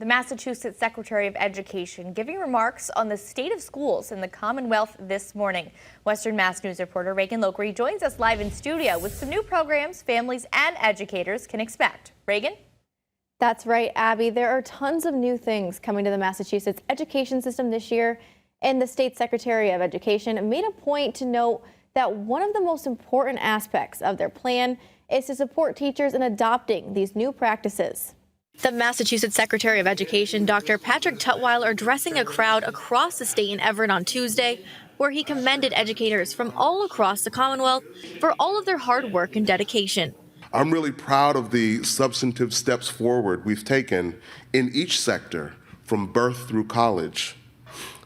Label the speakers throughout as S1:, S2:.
S1: The Massachusetts Secretary of Education giving remarks on the state of schools in the Commonwealth this morning. Western Mass News reporter Reagan Lokri joins us live in studio with some new programs families and educators can expect. Reagan?
S2: That's right, Abby. There are tons of new things coming to the Massachusetts education system this year, and the state Secretary of Education made a point to note that one of the most important aspects of their plan is to support teachers in adopting these new practices. The Massachusetts Secretary of Education, Dr. Patrick Tutwiler, addressing a crowd across the state in Everett on Tuesday, where he commended educators from all across the Commonwealth for all of their hard work and dedication.
S3: I'm really proud of the substantive steps forward we've taken in each sector, from birth through college.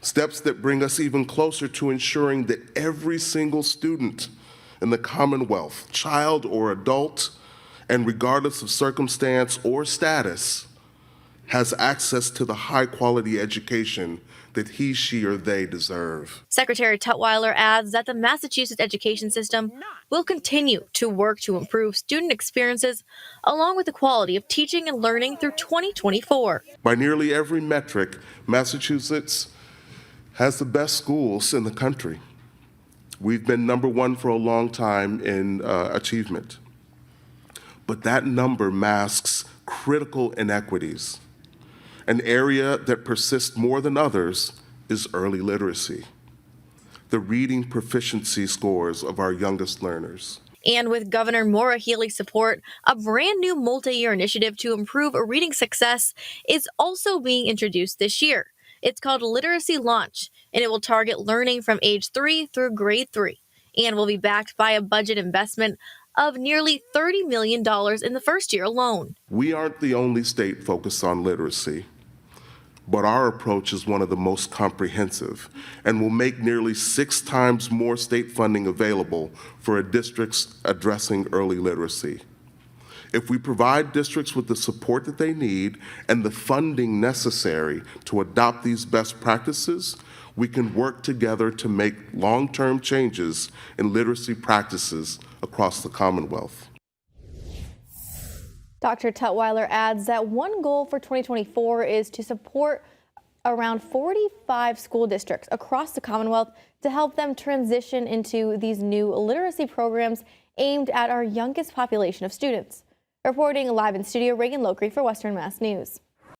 S3: Steps that bring us even closer to ensuring that every single student in the Commonwealth, child or adult, and regardless of circumstance or status, has access to the high-quality education that he, she, or they deserve.
S2: Secretary Tutwiler adds that the Massachusetts education system will continue to work to improve student experiences along with the quality of teaching and learning through 2024.
S3: By nearly every metric, Massachusetts has the best schools in the country. We've been number one for a long time in achievement. But that number masks critical inequities. An area that persists more than others is early literacy, the reading proficiency scores of our youngest learners.
S2: And with Governor Maura Healey's support, a brand new multi-year initiative to improve reading success is also being introduced this year. It's called Literacy Launch, and it will target learning from age 3 through grade 3, and will be backed by a budget investment of nearly $30 million in the first year alone.
S3: We aren't the only state focused on literacy, but our approach is one of the most comprehensive and will make nearly 6 times more state funding available for districts addressing early literacy. If we provide districts with the support that they need and the funding necessary to adopt these best practices, we can work together to make long-term changes in literacy practices across the Commonwealth.
S2: Dr. Tutwiler adds that one goal for 2024 is to support around 45 school districts across the Commonwealth to help them transition into these new literacy programs aimed at our youngest population of students. Reporting live in studio, Reagan Lokri for Western Mass News.